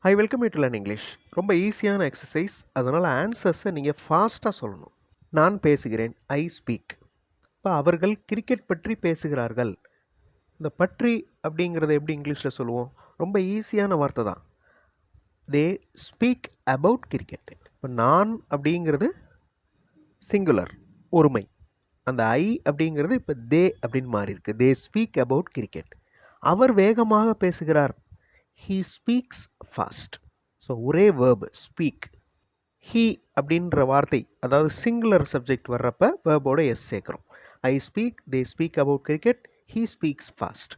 I welcome you to learn English. ரொம்ப ஈஸியான exercise. அதனால் ஆன்சர்ஸை நீங்கள் ஃபாஸ்ட்டாக சொல்லணும். நான் பேசுகிறேன், ஐ ஸ்பீக். இப்போ அவர்கள் கிரிக்கெட் பற்றி பேசுகிறார்கள். இந்த பற்றி அப்படிங்கிறத எப்படி இங்கிலீஷில் சொல்லுவோம்? ரொம்ப ஈஸியான வார்த்தை தான். தே ஸ்பீக் அபவுட் கிரிக்கெட். இப்போ நான் அப்படிங்கிறது சிங்குலர், ஒருமை. அந்த ஐ அப்படிங்கிறது இப்போ தே அப்படின்னு மாறி இருக்கு. They speak about cricket. அவர் வேகமாக பேசுகிறார். He speaks fast. ஸோ ஒரே வேர்பு ஸ்பீக். ஹீ அப்படின்ற வார்த்தை, அதாவது சிங்குலர் சப்ஜெக்ட் வர்றப்ப வேர்போட எஸ் சேர்க்குறோம். I speak, they speak about cricket, he speaks fast.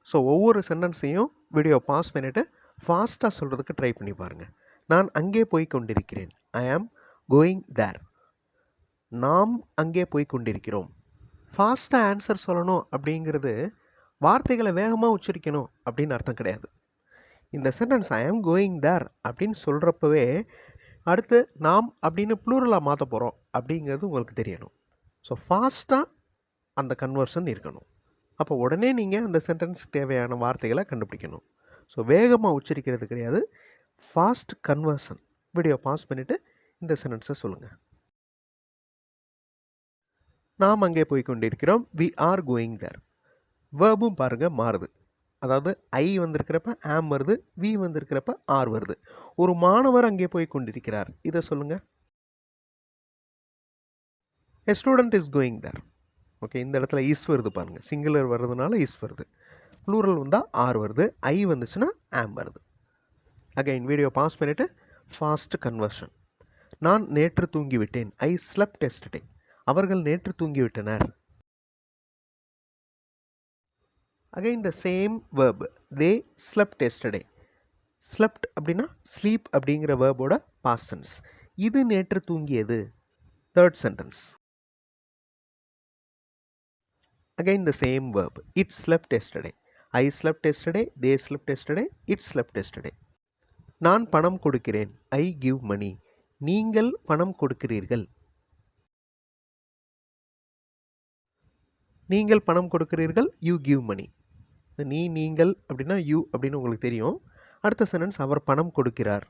So ஒவ்வொரு சென்டென்ஸையும் வீடியோ பாஸ் பண்ணிவிட்டு ஃபாஸ்ட்டாக சொல்கிறதுக்கு ட்ரை பண்ணி பாருங்கள். நான் அங்கே போய் கொண்டிருக்கிறேன். ஐ ஆம் கோயிங் தேர். நாம் அங்கே போய் கொண்டிருக்கிறோம். ஃபாஸ்ட்டாக ஆன்சர் சொல்லணும் அப்படிங்கிறது வார்த்தைகளை வேகமாக உச்சரிக்கணும் அப்படின்னு அர்த்தம் கிடையாது. இந்த சென்டென்ஸ் ஐ ஆம் கோயிங் தேர் அப்படின்னு சொல்கிறப்பவே அடுத்து நாம் அப்படின்னு ப்ளூரலாக மாற்ற போகிறோம் அப்படிங்கிறது உங்களுக்கு தெரியணும். ஸோ ஃபாஸ்ட்டாக அந்த கன்வர்ஷன் இருக்கணும். அப்போ உடனே நீங்கள் அந்த சென்டென்ஸ் தேவையான வார்த்தைகளை கண்டுபிடிக்கணும். ஸோ வேகமாக உச்சரிக்கிறது கிடையாது, ஃபாஸ்ட் கன்வர்ஷன். வீடியோ பாஸ் பண்ணிவிட்டு இந்த சென்டென்ஸை சொல்லுங்கள். நாம் அங்கே போய் கொண்டிருக்கிறோம். We are going there. வேர்பும் பாருங்கள் மாறுது. அதாவது ஐ வந்திருக்கிறப்ப ஆம் வருது, வி வந்திருக்கிறப்ப ஆர் வருது. ஒரு மாணவர் அங்கே போய் கொண்டிருக்கிறார். இதை சொல்லுங்கள். A student is going there. Okay, இந்த இடத்துல இஸ் வருது பாருங்கள். சிங்குலர் வர்றதுனால இஸ் வருது. ப்ளூரல் வந்தால் ஆர் வருது. ஐ வந்துச்சுன்னா ஆம் வருது. அகைன் வீடியோ பாஸ் பண்ணிவிட்டு ஃபாஸ்ட் கன்வர்ஷன். நான் நேற்று தூங்கிவிட்டேன். I slept yesterday. அவர்கள் நேற்று தூங்கிவிட்டனர். Again the same verb. They slept yesterday. Slept அப்படின்னா ஸ்லீப் அப்படிங்கிற வேர்போட பாஸ்ட் டென்ஸ். இது நேற்று தூங்கியது. Third sentence. Again the same verb. It slept yesterday. I slept yesterday. They slept yesterday. It slept yesterday. நான் பணம் கொடுக்கிறேன். I give money. நீங்கள் பணம் கொடுக்கிறீர்கள். நீங்கள் பணம் கொடுக்கிறீர்கள். You give money. நீங்கள் அப்படின்னா you அப்படின்னு உங்களுக்கு தெரியும். அடுத்த சென்டென்ஸ் அவர் பணம் கொடுக்கிறார்.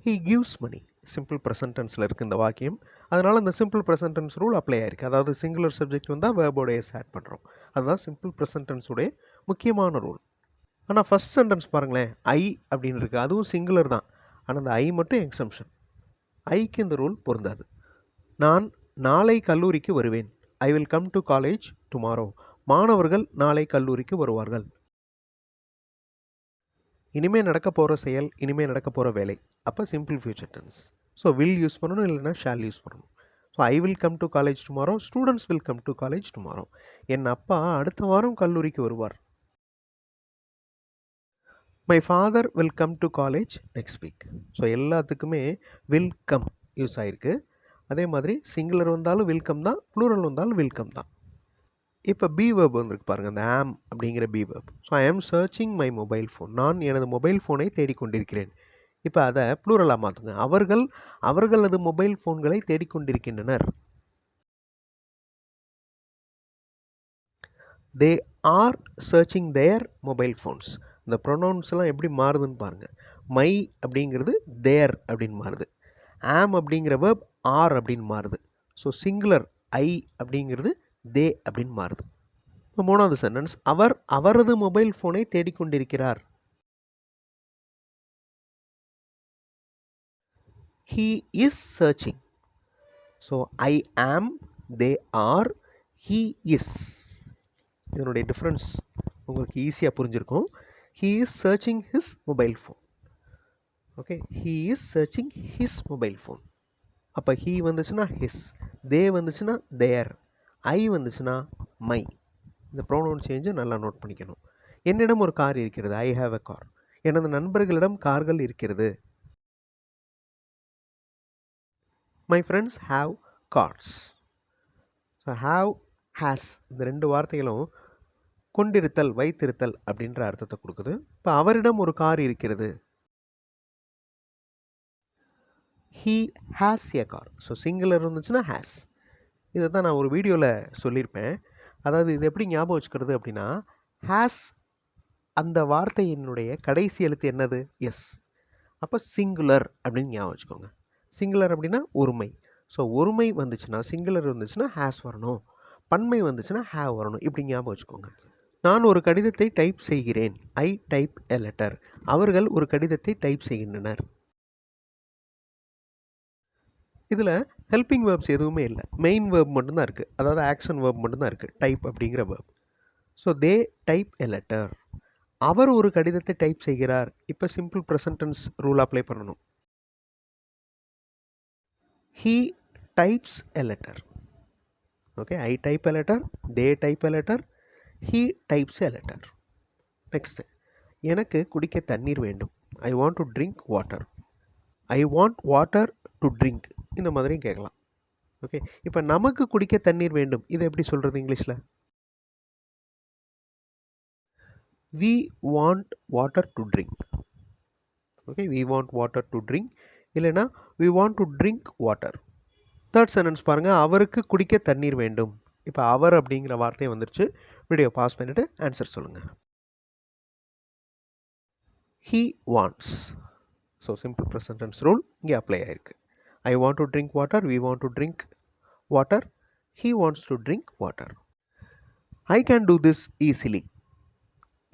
He gives money. Simple present டென்ஸில் இருக்குது இந்த வாக்கியம். அதனால் அந்த simple present tense rule apply ஆயிருக்கு. அதாவது சிங்குலர் சப்ஜெக்ட் வந்தால் வேர்போட எஸ் ஆட் பண்ணுறோம். அதுதான் சிம்பிள் ப்ரெசன்ட் டென்ஸுடைய முக்கியமான ரூல். ஆனால் ஃபஸ்ட் சென்டென்ஸ் பாருங்களேன், ஐ அப்படின்னு இருக்குது. அதுவும் சிங்குலர் தான், ஆனால் அந்த ஐ மட்டும் எக்ஸம்ஷன். ஐக்கு இந்த ரூல் பொருந்தாது. நான் நாளை கல்லூரிக்கு வருவேன். ஐ will come to college tomorrow. மாணவர்கள் நாளை கல்லூரிக்கு வருவார்கள். இனிமேல் நடக்க போகிற செயல், இனிமேல் நடக்க போகிற வேலை. அப்போ simple future tense. So will use பண்ணணும், இல்லைனா ஷால் யூஸ் பண்ணணும். So I will come to college tomorrow. Students will come to college tomorrow. என் அப்பா அடுத்த வாரம் கல்லூரிக்கு வருவார். My father will come to college next week. So எல்லாத்துக்குமே வில் கம் யூஸ் ஆகிருக்கு. அதே மாதிரி சிங்குலர் வந்தாலும் வெல்கம் தான், ப்ளூரல் வந்தாலும் வெல்கம் தான். இப்போ பி வேர்ப் வந்துருக்கு பாருங்கள், அந்த ஆம் அப்படிங்கிற பி வேர்ப். ஸோ ஐ ஆம் சர்ச்சிங் மை மொபைல் ஃபோன். நான் எனது மொபைல் ஃபோனை தேடிக்கொண்டிருக்கிறேன். இப்போ அதை ப்ளூரலாக மாற்றுங்க. அவர்களது மொபைல் ஃபோன்களை தேடிக்கொண்டிருக்கின்றனர். They are searching their mobile phones. இந்த ப்ரொனவுன்ஸ் எல்லாம் எப்படி மாறுதுன்னு பாருங்கள். மை அப்படிங்கிறது தேர் அப்படின்னு மாறுது. ஆம் அப்படிங்கிற வேர்ப் ஆர் அப்படின்னு மாறுது. ஸோ சிங்குலர் ஐ அப்படிங்கிறது தே அப்படின்னு மாறுது. இப்போ மூணாவது சென்டென்ஸ், அவர் அவரது மொபைல் ஃபோனை தேடிக்கொண்டிருக்கிறார். He is searching. So I am, they are, he is. இதனுடைய டிஃப்ரென்ஸ் உங்களுக்கு ஈஸியாக புரிஞ்சிருக்கும். He is searching his mobile phone. Okay, he is searching his mobile phone. அப்போ ஹீ வந்துச்சுன்னா ஹிஸ், தே வந்துச்சுன்னா தேர், ஐ வந்துச்சுன்னா மை. இந்த ப்ரோனவுன் சேஞ்சை நல்லா நோட் பண்ணிக்கணும். என்னிடம் ஒரு கார் இருக்கிறது. I have a car. எனது நண்பர்களிடம் கார்கள் இருக்கிறது. My friends have cars. So have, has, இந்த ரெண்டு வார்த்தைகளும் கொண்டிருத்தல், வைத்திருத்தல் அப்படின்ற அர்த்தத்தை கொடுக்குது. இப்போ அவரிடம் ஒரு கார் இருக்கிறது. He has a car. So singular இருந்துச்சுன்னா ஹேஸ். இதை தான் நான் ஒரு வீடியோவில் சொல்லியிருப்பேன். அதாவது இது எப்படி ஞாபகம் வச்சுக்கிறது அப்படின்னா, ஹேஸ் அந்த வார்த்தையினுடைய கடைசி எழுத்து என்னது? எஸ். அப்போ சிங்குலர் அப்படின்னு ஞாபகம் வச்சுக்கோங்க. சிங்குலர் அப்படின்னா ஒருமை. ஸோ ஒருமை வந்துச்சுன்னா, சிங்குலர் வந்துச்சுன்னா ஹேஸ் வரணும், பன்மை வந்துச்சுன்னா ஹேவ் வரணும். இப்படி ஞாபகம் வச்சுக்கோங்க. நான் ஒரு கடிதத்தை டைப் செய்கிறேன். ஐ டைப் எ லெட்டர். அவர்கள் ஒரு கடிதத்தை டைப் செய்கின்றனர். இதில் ஹெல்பிங் வேர்ப்ஸ் எதுவுமே இல்லை, மெயின் வேர்ப் மட்டும்தான் இருக்குது. அதாவது ஆக்ஷன் வேர்ப் மட்டும்தான் இருக்குது, டைப் அப்படிங்கிற verb. So they type a letter. அவர் ஒரு கடிதத்தை டைப் செய்கிறார். இப்போ simple present tense rule apply பண்ணணும். he types a letter. Okay, I type a letter, they type a letter, he types a letter. Next, எனக்கு குடிக்க தண்ணீர் வேண்டும். I want to drink water. I want water to drink. இந்த மாதிரி கேட்கலாம். Okay, இப்போ நமக்கு குடிக்க தண்ணீர் வேண்டும், இதை எப்படி சொல்கிறது இங்கிலீஷில்? we want water to drink. Okay, we want water to drink. இல்லைனா we want to drink water. Third sentence பாருங்கள், அவருக்கு குடிக்க தண்ணீர் வேண்டும். இப்போ அவர் அப்படிங்கிற வார்த்தை வந்துருச்சு. வீடியோ பாஸ் பண்ணிவிட்டு ஆன்சர் சொல்லுங்கள். he wants. So simple present tense rule இங்கே அப்ளை ஆகிருக்கு. I want to drink water, we want to drink water, he wants to drink water. I can do this easily.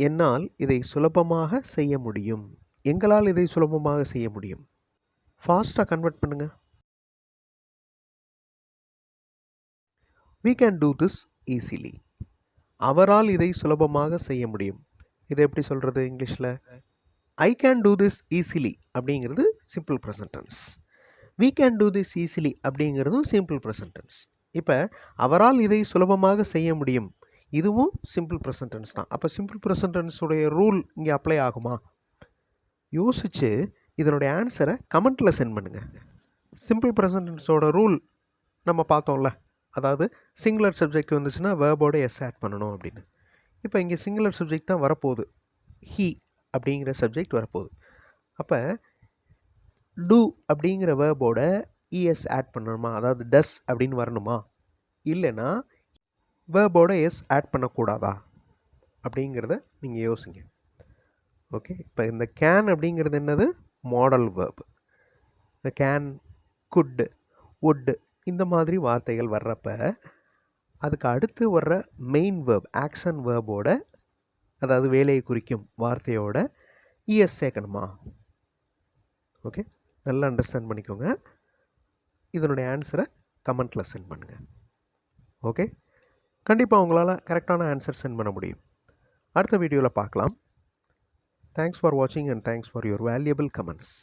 என்னால் இதை சுலபமாக செய்ய முடியும். எங்களால் இதை சுலபமாக செய்ய முடியும். ஃபாஸ்ட்டாக கன்வெர்ட் பண்ணுங்கள். we can do this easily. அவரால் இதை சுலபமாக செய்ய முடியும். இதை எப்படி சொல்கிறது இங்கிலீஷில்? I can do this easily அப்படிங்கிறது simple present tense. we can do this easily அப்படிங்கிறதும் சிம்பிள் ப்ரெசன்ட் டென்ஸ். இப்போ அவரால் இதை சுலபமாக செய்ய முடியும், இதுவும் சிம்பிள் ப்ரெசன்ட் டென்ஸ் தான். அப்போ சிம்பிள் ப்ரெசன்ட் டென்ஸுடைய ரூல் இங்கே அப்ளை ஆகுமா? யோசித்து இதனுடைய ஆன்சரை கமெண்ட்டில் சென்ட் பண்ணுங்கள். சிம்பிள் ப்ரெசன்ட் டென்ஸோட ரூல் நம்ம பார்த்தோம்ல, அதாவது சிங்குலர் சப்ஜெக்ட் வந்துச்சுன்னா வேர்போட எஸ் ஆட் பண்ணணும் அப்படின்னு. இப்போ இங்கே சிங்குலர் சப்ஜெக்ட் தான் வரப்போகுது, ஹீ அப்படிங்கிற சப்ஜெக்ட் வரப்போகுது. அப்போ டூ அப்படிங்கிற வேர்போட இஎஸ் ஆட் பண்ணணுமா, அதாவது டஸ் அப்படின்னு வரணுமா, இல்லைன்னா வேர்போட எஸ் ஆட் பண்ணக்கூடாதா அப்படிங்கிறத நீங்கள் யோசிங்க. ஓகே, இப்போ இந்த கேன் அப்படிங்கிறது என்னது? Model verb. இந்த கேன், குட், வுட் இந்த மாதிரி வார்த்தைகள் வர்றப்ப அதுக்கு அடுத்து வர்ற மெயின் வேர்ப், ஆக்ஷன் வேர்போட, அதாவது வேலையை குறிக்கும் வார்த்தையோட இஎஸ் சேர்க்கணுமா? ஓகே, நல்லா அண்டர்ஸ்டாண்ட் பண்ணிக்கோங்க. இதனுடைய ஆன்சரை கமெண்ட்டில் சென்ட் பண்ணுங்கள். ஓகே, கண்டிப்பாக உங்களால் கரெக்டான ஆன்சர் சென்ட் பண்ண முடியும். அடுத்த வீடியோவில் பார்க்கலாம். தேங்க்ஸ் ஃபார் வாட்சிங் and thanks for your valuable comments.